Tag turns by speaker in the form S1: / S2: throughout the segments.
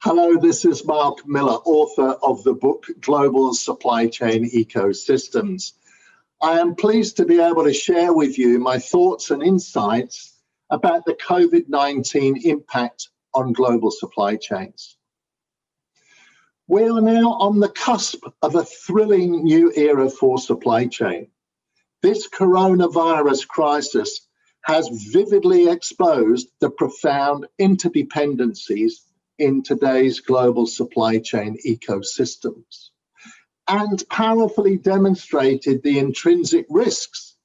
S1: Hello, this is Mark Millar, author of the book Global Supply Chain Ecosystems. I am pleased to be able to share with you my thoughts and insights about the COVID-19 impact on global supply chains. We are now on the cusp of a thrilling new era for supply chain. This coronavirus crisis has vividly exposed the profound interdependencies in today's global supply chain ecosystems and powerfully demonstrated the intrinsic risks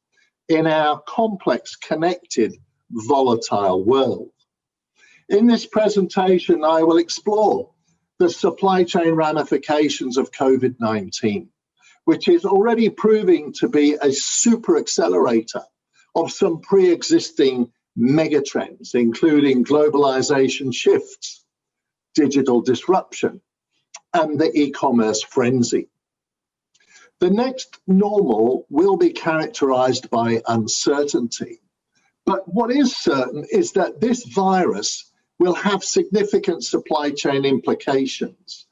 S1: in our complex, connected, volatile world. In this presentation, I will explore the supply chain ramifications of COVID-19, which is already proving to be a super accelerator of some pre-existing megatrends, including globalization shifts, digital disruption, and the e-commerce frenzy. The next normal will be characterized by uncertainty. But what is certain is that this virus will have significant supply chain implications,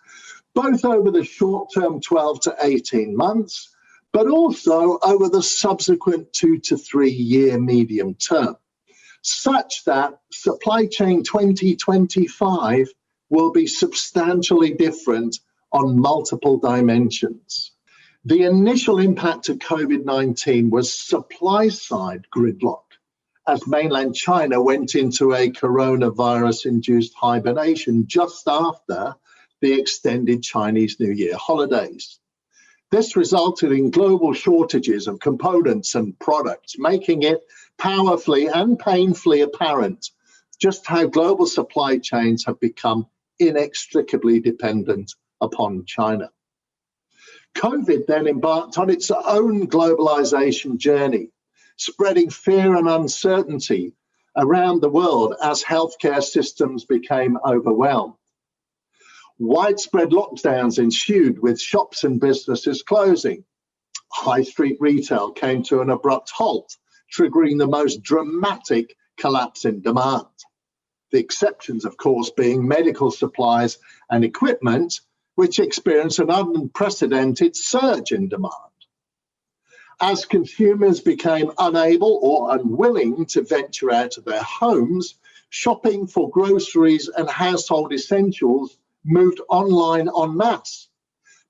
S1: both over the short-term 12 to 18 months, but also over the subsequent 2 to 3 year medium term, such that supply chain 2025 will be substantially different on multiple dimensions. The initial impact of COVID-19 was supply-side gridlock, as mainland China went into a coronavirus-induced hibernation just after the extended Chinese New Year holidays. This resulted in global shortages of components and products, making it powerfully and painfully apparent just how global supply chains have become inextricably dependent upon China. COVID then embarked on its own globalization journey, spreading fear and uncertainty around the world as healthcare systems became overwhelmed. Widespread lockdowns ensued, with shops and businesses closing. High street retail came to an abrupt halt, triggering the most dramatic collapse in demand. The exceptions, of course, being medical supplies and equipment, which experienced an unprecedented surge in demand. As consumers became unable or unwilling to venture out of their homes, shopping for groceries and household essentials moved online en masse,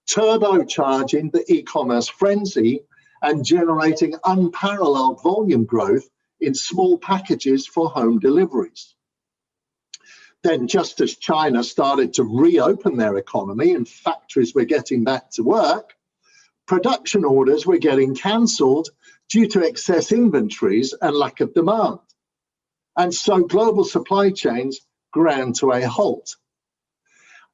S1: turbocharging the e-commerce frenzy and generating unparalleled volume growth in small packages for home deliveries. Then, just as China started to reopen their economy and factories were getting back to work, production orders were getting cancelled due to excess inventories and lack of demand. And so global supply chains ground to a halt.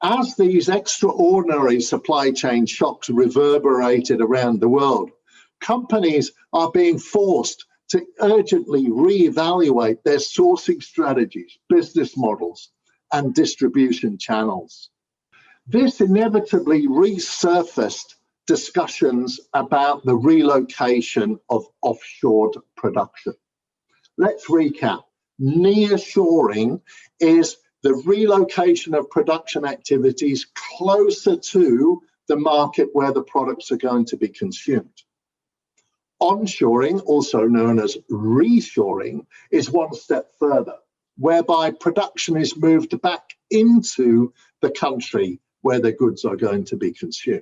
S1: As these extraordinary supply chain shocks reverberated around the world, companies are being forced to urgently reevaluate their sourcing strategies, business models, and distribution channels. This inevitably resurfaced discussions about the relocation of offshored production. Let's recap. Nearshoring is the relocation of production activities closer to the market where the products are going to be consumed. Onshoring, also known as reshoring, is one step further, whereby production is moved back into the country where the goods are going to be consumed.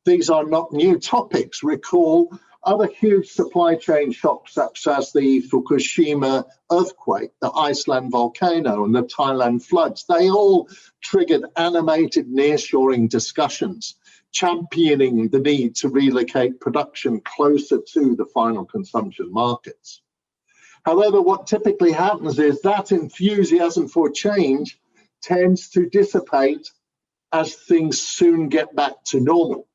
S1: These are not new topics. Recall other huge supply chain shocks such as the Fukushima earthquake, the Iceland volcano, and the Thailand floods. They all triggered animated nearshoring discussions, championing the need to relocate production closer to the final consumption markets. However, what typically happens is that enthusiasm for change tends to dissipate as things soon get back to normal,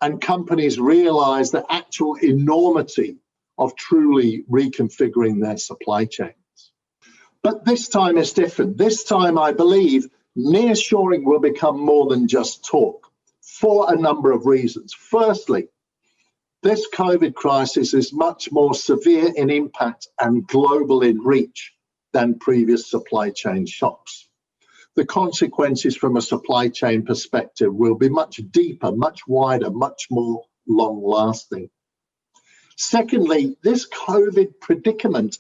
S1: and companies realize the actual enormity of truly reconfiguring their supply chains. But this time is different. This time, I believe, nearshoring will become more than just talk for a number of reasons. Firstly, this COVID crisis is much more severe in impact and global in reach than previous supply chain shocks. the consequences from a supply chain perspective will be much deeper, much wider, much more long-lasting. Secondly, this COVID predicament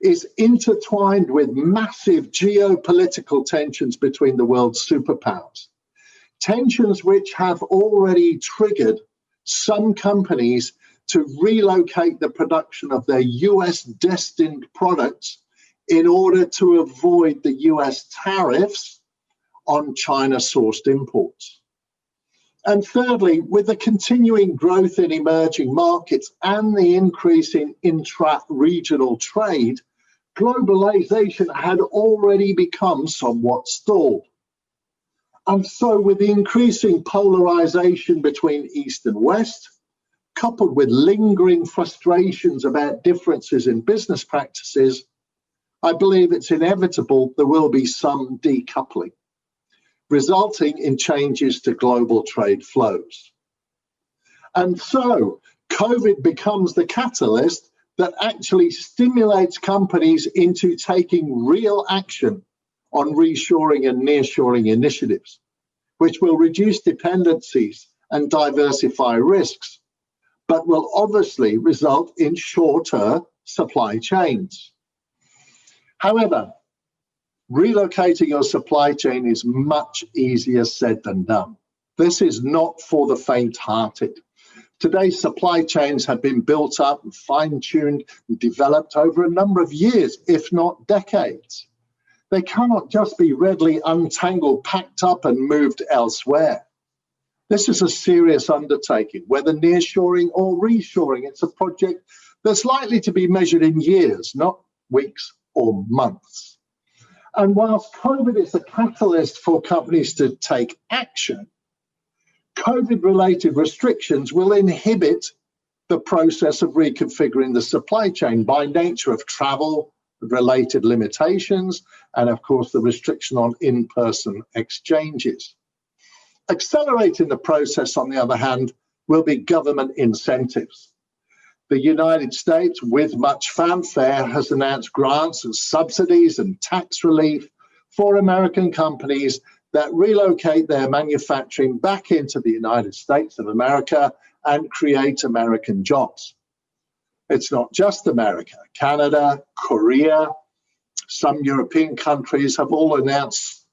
S1: is intertwined with massive geopolitical tensions between the world's superpowers. Tensions which have already triggered some companies to relocate the production of their US-destined products in order to avoid the US tariffs on China-sourced imports. And thirdly, with the continuing growth in emerging markets and the increase in intra-regional trade, globalization had already become somewhat stalled. And so with the increasing polarization between East and West, coupled with lingering frustrations about differences in business practices, I believe it's inevitable there will be some decoupling, resulting in changes to global trade flows. And so COVID becomes the catalyst that actually stimulates companies into taking real action on reshoring and nearshoring initiatives, which will reduce dependencies and diversify risks, but will obviously result in shorter supply chains. However, relocating your supply chain is much easier said than done. This is not for the faint-hearted. Today's supply chains have been built up and fine-tuned and developed over a number of years, if not decades. They cannot just be readily untangled, packed up and moved elsewhere. This is a serious undertaking, whether nearshoring or reshoring. It's a project that's likely to be measured in years, not weeks or months. And whilst COVID is a catalyst for companies to take action, COVID-related restrictions will inhibit the process of reconfiguring the supply chain by nature of travel, related limitations, and of course the restriction on in-person exchanges. Accelerating the process, on the other hand, will be government incentives. The United States, with much fanfare, has announced grants and subsidies and tax relief for American companies that relocate their manufacturing back into the United States of America and create American jobs. It's not just America. Canada, Korea, some European countries have all announced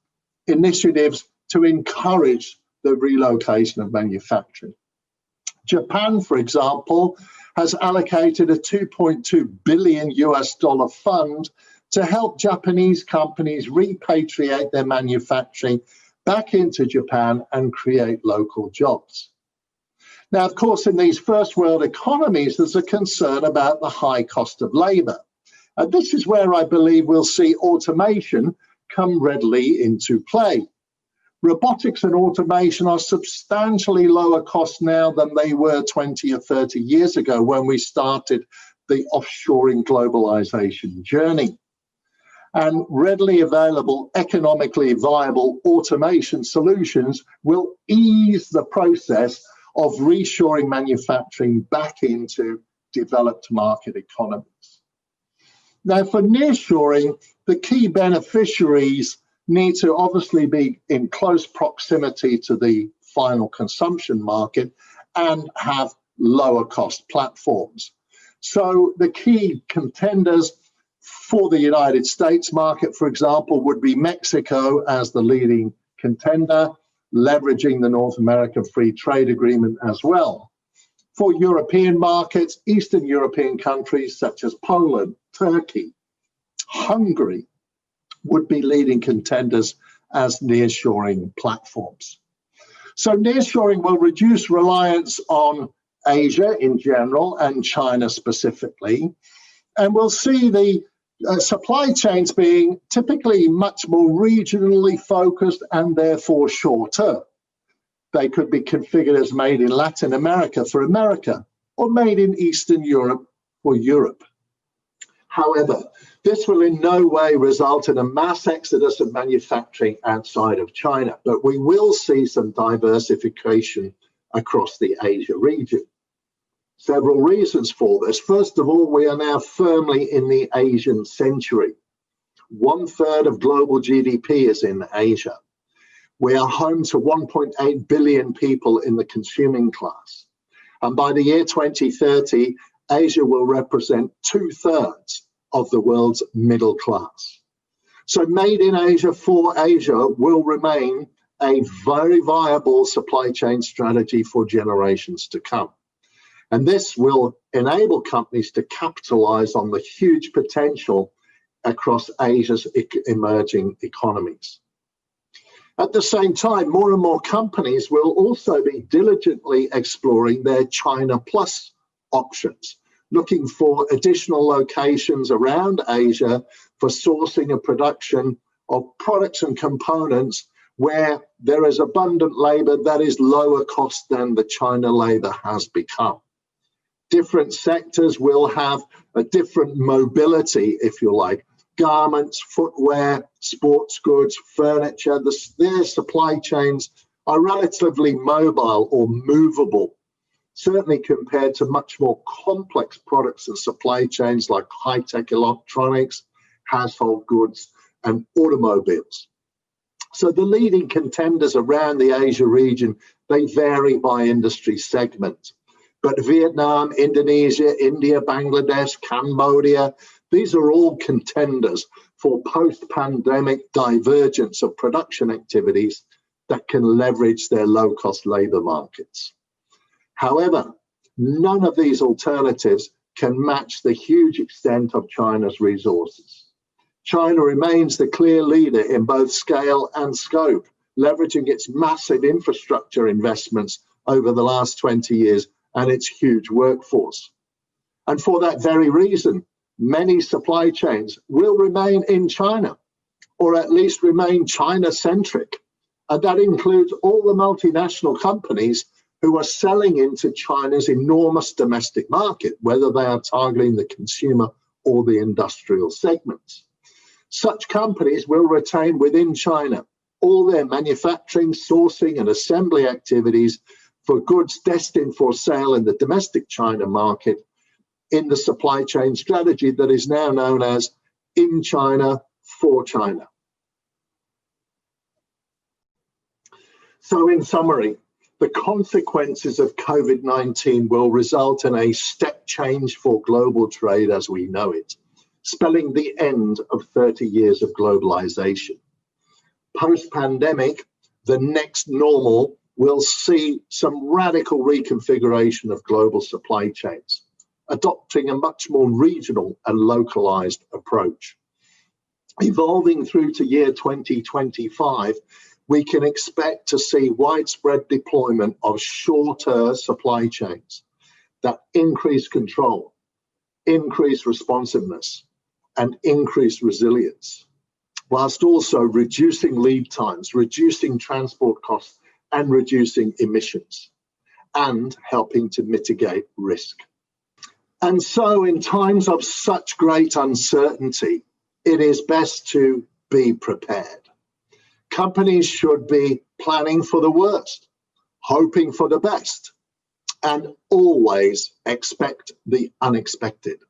S1: initiatives to encourage the relocation of manufacturing. Japan, for example, has allocated a $2.2 billion fund to help Japanese companies repatriate their manufacturing back into Japan and create local jobs. Now, of course, in these first world economies, there's a concern about the high cost of labor. And this is where I believe we'll see automation come readily into play. Robotics and automation are substantially lower cost now than they were 20 or 30 years ago when we started the offshoring globalization journey. And readily available, economically viable automation solutions will ease the process of reshoring manufacturing back into developed market economies. Now, for nearshoring, the key beneficiaries need to obviously be in close proximity to the final consumption market and have lower cost platforms. So the key contenders for the United States market, for example, would be Mexico as the leading contender, leveraging the North American Free Trade Agreement as well. For European markets, Eastern European countries such as Poland, Turkey, Hungary would be leading contenders as nearshoring platforms. So nearshoring will reduce reliance on Asia in general and China specifically, and we'll see the supply chains being typically much more regionally focused and therefore shorter. They could be configured as made in Latin America for America or made in Eastern Europe for Europe. However, this will in no way result in a mass exodus of manufacturing outside of China, but we will see some diversification across the Asia region. Several reasons for this. First of all, we are now firmly in the Asian century. 1/3 of global GDP is in Asia. We are home to 1.8 billion people in the consuming class. And by the year 2030, Asia will represent 2/3 of the world's middle class. So made in Asia for Asia will remain a very viable supply chain strategy for generations to come. And this will enable companies to capitalize on the huge potential across Asia's emerging economies. At the same time, more and more companies will also be diligently exploring their China Plus options, looking for additional locations around Asia for sourcing and production of products and components where there is abundant labor that is lower cost than the China labor has become. Different sectors will have a different mobility, if you like. Garments, footwear, sports goods, furniture, their supply chains are relatively mobile or movable, certainly compared to much more complex products and supply chains like high-tech electronics, household goods, and automobiles. So the leading contenders around the Asia region, they vary by industry segment. But Vietnam, Indonesia, India, Bangladesh, Cambodia, these are all contenders for post-pandemic divergence of production activities that can leverage their low-cost labor markets. However, none of these alternatives can match the huge extent of China's resources. China remains the clear leader in both scale and scope, leveraging its massive infrastructure investments over the last 20 years and its huge workforce. And for that very reason, many supply chains will remain in China, or at least remain China-centric. And that includes all the multinational companies who are selling into China's enormous domestic market, whether they are targeting the consumer or the industrial segments. Such companies will retain within China all their manufacturing, sourcing, and assembly activities for goods destined for sale in the domestic China market in the supply chain strategy that is now known as in China for China. So in summary, the consequences of COVID-19 will result in a step change for global trade as we know it, spelling the end of 30 years of globalization. Post-pandemic, the next normal will see some radical reconfiguration of global supply chains, adopting a much more regional and localized approach. Evolving through to year 2025, we can expect to see widespread deployment of shorter supply chains that increase control, increase responsiveness, and increase resilience, whilst also reducing lead times, reducing transport costs, and reducing emissions, and helping to mitigate risk. And so in times of such great uncertainty, it is best to be prepared. Companies should be planning for the worst, hoping for the best, and always expect the unexpected.